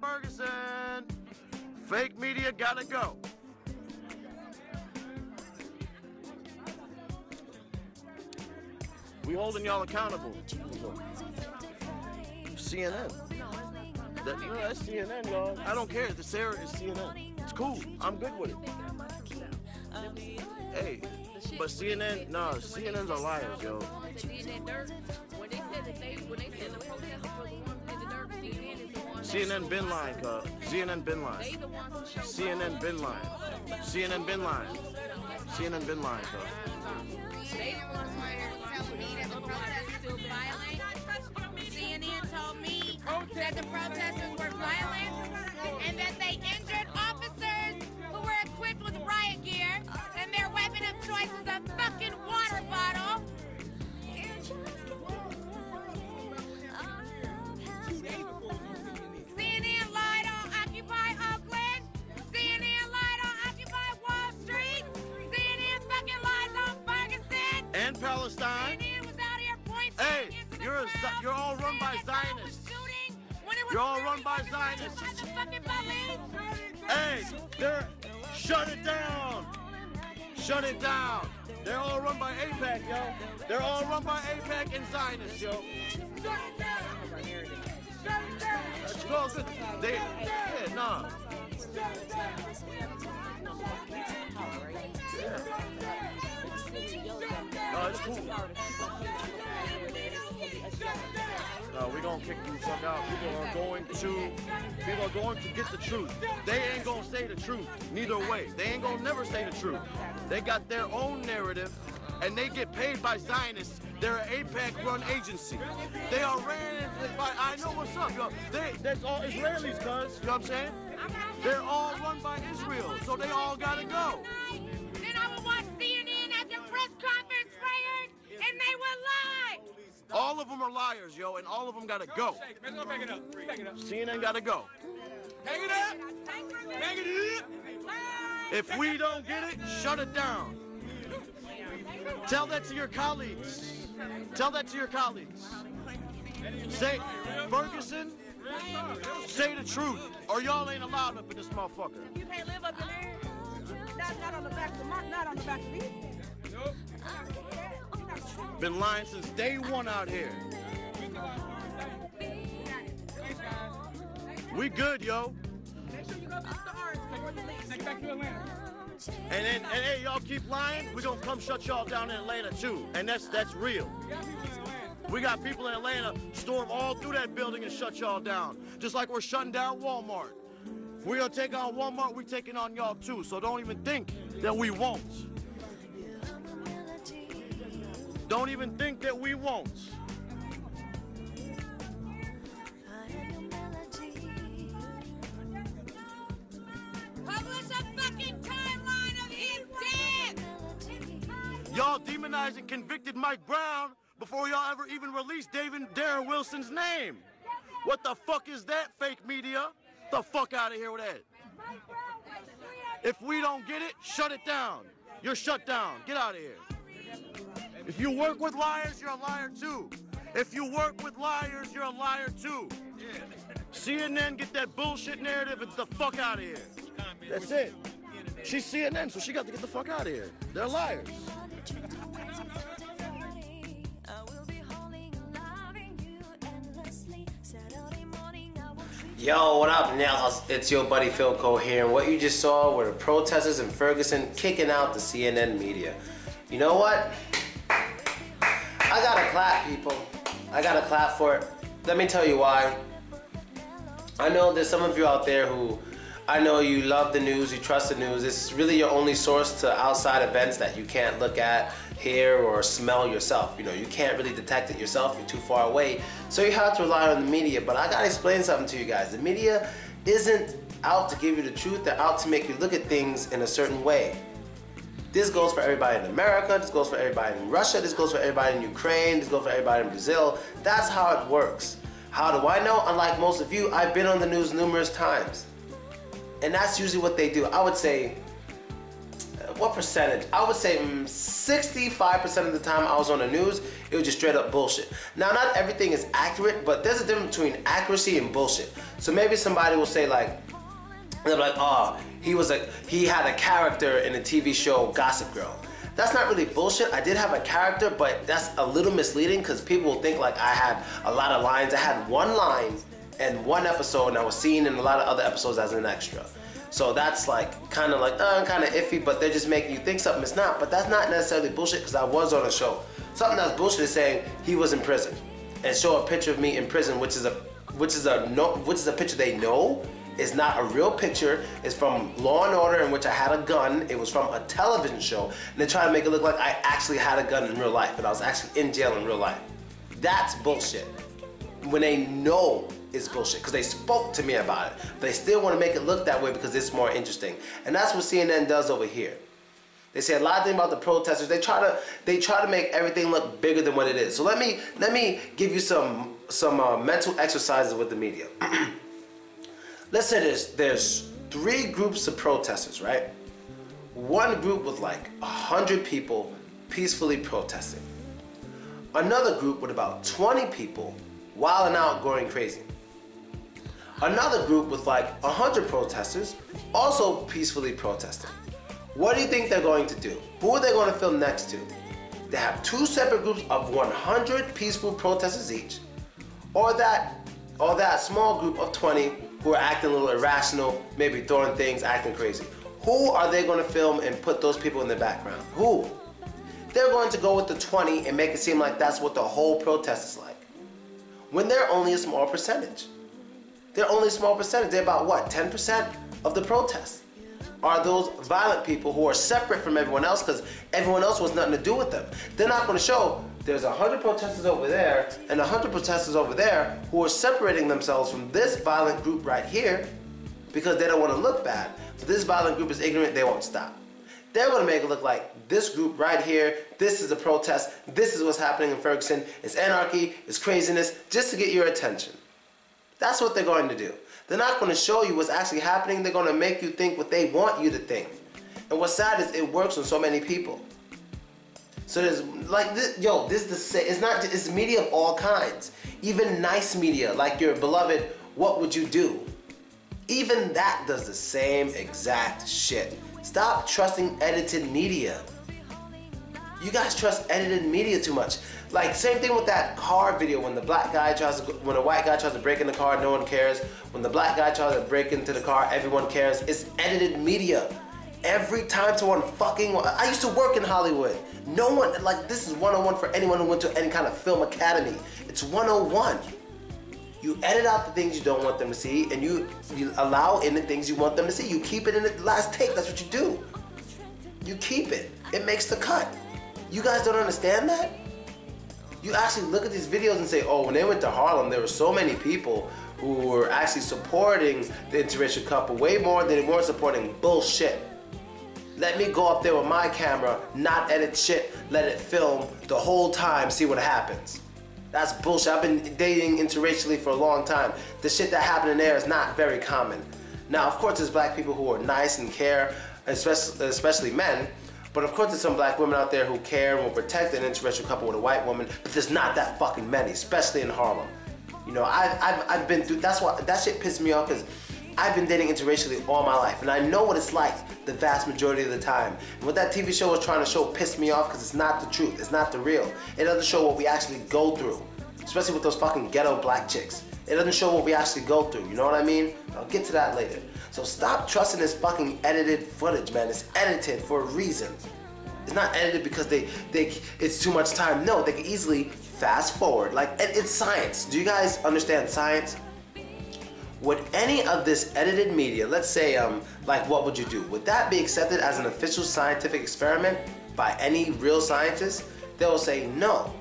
Ferguson. Fake media gotta go. We holding y'all accountable. CNN. That's CNN, y'all. I don't care. The Sarah is CNN. It's cool. I'm good with it. Hey, but CNN, nah, CNN's are liars, yo. When they said the protesters were the ones who did the dirt, CNN is the one. CNN been lying, cuz. CNN been lying. CNN been lying. CNN been lying. CNN been lying, cuz. They the ones who are telling me that the protesters were violent. CNN told me that the protesters were violent and that they injured officers who were equipped with riot gear, and their weapon of choice is a fucking water bottle. CNN lied on Occupy Oakland. CNN lied on Occupy Wall Street. CNN fucking lies on Ferguson. And Palestine. CNN was out here pointing. Hey, you're all run by Zionists. You're all run by Zionists. Hey, shut it down. Shut it down. They're all run by AIPAC, yo. They're all run by AIPAC and Zionists, yo. That's good. Yeah, nah. Yeah. No, it's cool. No, we're gonna kick you fuck out. People are going to get the truth. They ain't gonna say the truth. Neither way. They ain't gonna never say the truth. They got their own narrative, and they get paid by Zionists. They're an AIPAC-run agency. They are ran by, I know what's up, yo. That's all Israelis, cuz. You know what I'm saying? They're all run by Israel, so they all gotta go. Then I would watch CNN at their press conference prayers, and they would lie. All of them are liars, yo, and all of them gotta go. CNN gotta go. Hang it up! Hang it up! If we don't get it, shut it down. Tell that to your colleagues. Tell that to your colleagues. Say, Ferguson, say the truth, or y'all ain't allowed up in this motherfucker. You can't live up in there. Not on the back of not on the back of these. Nope. Been lying since day one out here. We good, yo. Make sure you go visit the arts before you leave. Take back to Atlanta. And hey, y'all keep lying, we gonna come shut y'all down in Atlanta too. And that's real. We got people in Atlanta storm all through that building and shut y'all down. Just like we're shutting down Walmart. If we're gonna take on Walmart, we're taking on y'all too. So don't even think that we won't. Don't even think that we won't. Publish a fucking timeline of his death. Y'all demonized and convicted Mike Brown before y'all ever even released Darren Wilson's name. What the fuck is that, fake media? The fuck out of here with that. If we don't get it, shut it down. You're shut down. Get out of here. If you work with liars, you're a liar too. If you work with liars, you're a liar too. CNN, get that bullshit narrative and the fuck out of here. That's it. She's CNN, so she got to get the fuck out of here. They're liars. Yo, what up, now? It's your buddy Philko here, and what you just saw were the protesters in Ferguson kicking out the CNN media. You know what? I gotta clap, people. I gotta clap for it. Let me tell you why. I know there's some of you out there who, I know you love the news, you trust the news. It's really your only source to outside events that you can't look at, hear, or smell yourself. You know, you can't really detect it yourself, you're too far away. So you have to rely on the media, but I gotta explain something to you guys. The media isn't out to give you the truth, they're out to make you look at things in a certain way. This goes for everybody in America, this goes for everybody in Russia, this goes for everybody in Ukraine, this goes for everybody in Brazil. That's how it works. How do I know? Unlike most of you, I've been on the news numerous times. And that's usually what they do. I would say what percentage? I would say 65% of the time I was on the news, it was just straight up bullshit. Now, not everything is accurate, but there's a difference between accuracy and bullshit. So maybe somebody will say like, they'll be like, oh, he had a character in the TV show Gossip Girl. That's not really bullshit. I did have a character, but that's a little misleading because people will think like I had a lot of lines. I had one line in one episode, and I was seen in a lot of other episodes as an extra. So that's like kind of iffy, but they're just making you think something is not. But that's not necessarily bullshit because I was on a show. Something that's bullshit is saying he was in prison and show a picture of me in prison, which is a picture they know is not a real picture. It's from Law and Order, in which I had a gun. It was from a television show, and they try to make it look like I actually had a gun in real life, and I was actually in jail in real life. That's bullshit. When they know it's bullshit, because they spoke to me about it. They still want to make it look that way because it's more interesting. And that's what CNN does over here. They say a lot of things about the protesters. They try to make everything look bigger than what it is. So let me give you some mental exercises with the media. Let's say there's 3 groups of protesters, right? One group with like 100 people peacefully protesting. Another group with about 20 people wilding out, going crazy. Another group with like 100 protesters also peacefully protesting. What do you think they're going to do? Who are they going to film next to? They have 2 separate groups of 100 peaceful protesters each, or that small group of 20 who are acting a little irrational, maybe throwing things, acting crazy. Who are they going to film and put those people in the background? Who? They're going to go with the 20 and make it seem like that's what the whole protest is like, when they're only a small percentage. They're only a small percentage. They're about what, 10% of the protest are those violent people who are separate from everyone else because everyone else was nothing to do with them. They're not going to show there's 100 protesters over there and 100 protesters over there who are separating themselves from this violent group right here because they don't want to look bad. But this violent group is ignorant, they won't stop. They're going to make it look like this group right here, this is a protest, this is what's happening in Ferguson, it's anarchy, it's craziness, just to get your attention. That's what they're going to do. They're not going to show you what's actually happening, they're going to make you think what they want you to think. And what's sad is it works on so many people. So there's like this, it's media of all kinds. Even nice media, like your beloved What Would You Do? Even that does the same exact shit. Stop trusting edited media. You guys trust edited media too much. Like same thing with that car video when the white guy tries to break in the car, no one cares. When the black guy tries to break into the car, everyone cares. It's edited media. Every time someone I used to work in Hollywood. No one, like this is 101 for anyone who went to any kind of film academy. It's 101. You edit out the things you don't want them to see and you allow in the things you want them to see. You keep it in the last take, that's what you do. You keep it. It makes the cut. You guys don't understand that? You actually look at these videos and say, oh, when they went to Harlem, there were so many people who were actually supporting the interracial couple way more than they weren't supporting bullshit. Let me go up there with my camera, not edit shit, let it film the whole time, see what happens. That's bullshit. I've been dating interracially for a long time. The shit that happened in there is not very common. Now, of course, there's black people who are nice and care, especially men. But of course, there's some black women out there who care and will protect an interracial couple with a white woman. But there's not that fucking many, especially in Harlem. You know, I've been through. That's why that shit pissed me off because I've been dating interracially all my life, and I know what it's like the vast majority of the time. And what that TV show was trying to show pissed me off because it's not the truth. It's not the real. It doesn't show what we actually go through, especially with those fucking ghetto black chicks. It doesn't show what we actually go through. You know what I mean? I'll get to that later. So stop trusting this fucking edited footage, man. It's edited for a reason. It's not edited because it's too much time. No, they can easily fast forward. Like, it's science. Do you guys understand science? Would any of this edited media, let's say, like What Would You Do? Would that be accepted as an official scientific experiment by any real scientist? They will say, no.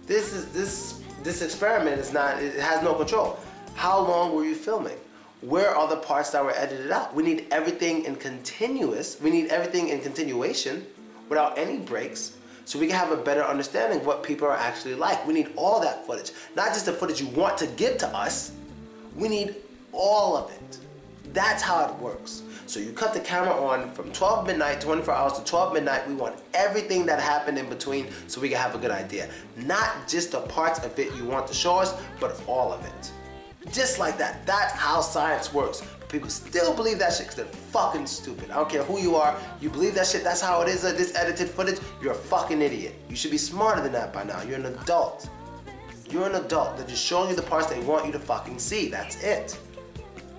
This experiment is not, it has no control. How long were you filming? Where are the parts that were edited out? We need everything in continuous. We need everything in continuation without any breaks so we can have a better understanding of what people are actually like. We need all that footage. Not just the footage you want to give to us. We need all of it. That's how it works. So you cut the camera on from 12 midnight, 24 hours to 12 midnight. We want everything that happened in between so we can have a good idea. Not just the parts of it you want to show us, but all of it. Just like that. That's how science works. But people still believe that shit because they're fucking stupid. I don't care who you are. You believe that shit. That's how it is. This edited footage. You're a fucking idiot. You should be smarter than that by now. You're an adult. You're an adult. They're just showing you the parts they want you to fucking see. That's it.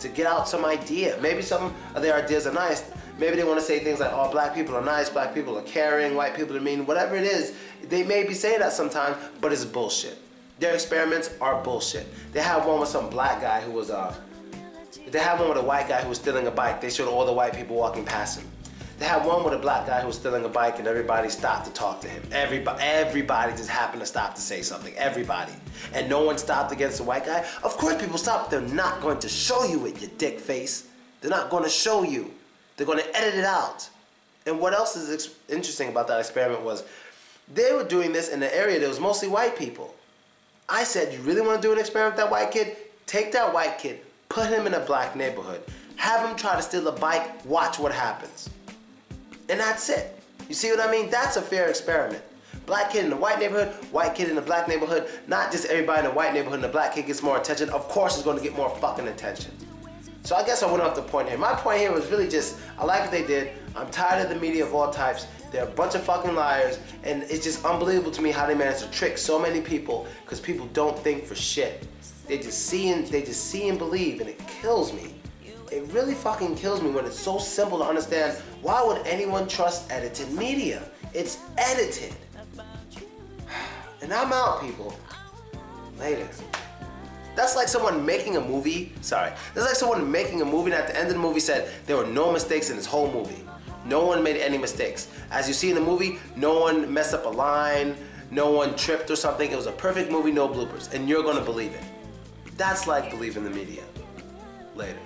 To get out some idea. Maybe some of their ideas are nice. Maybe they want to say things like, oh, black people are nice, black people are caring, white people are mean, whatever it is. They may be saying that sometimes, but it's bullshit. Their experiments are bullshit. They had one with some black guy who was, they had one with a white guy who was stealing a bike. They showed all the white people walking past him. They had one with a black guy who was stealing a bike and everybody stopped to talk to him. Everybody just happened to stop to say something. Everybody. And no one stopped against the white guy. Of course people stopped. They're not going to show you it, you dick face. They're not going to show you. They're going to edit it out. And what else is interesting about that experiment was they were doing this in an area that was mostly white people. I said, you really want to do an experiment with that white kid? Take that white kid, put him in a black neighborhood, have him try to steal a bike, watch what happens. And that's it. You see what I mean? That's a fair experiment. Black kid in the white neighborhood, white kid in the black neighborhood, not just everybody in the white neighborhood and the black kid gets more attention. Of course it's going to get more fucking attention. So I guess I went off the point here. My point here was really just, I like what they did. I'm tired of the media of all types. They're a bunch of fucking liars, and it's just unbelievable to me how they manage to trick so many people because people don't think for shit. They just see and believe, and it kills me. It really fucking kills me when it's so simple to understand. Why would anyone trust edited media? It's edited. And I'm out, people. Later. That's like someone making a movie. Sorry. That's like someone making a movie and at the end of the movie said there were no mistakes in this whole movie. No one made any mistakes. As you see in the movie, no one messed up a line, no one tripped or something. It was a perfect movie, no bloopers. And you're gonna believe it. That's like believing the media. Later.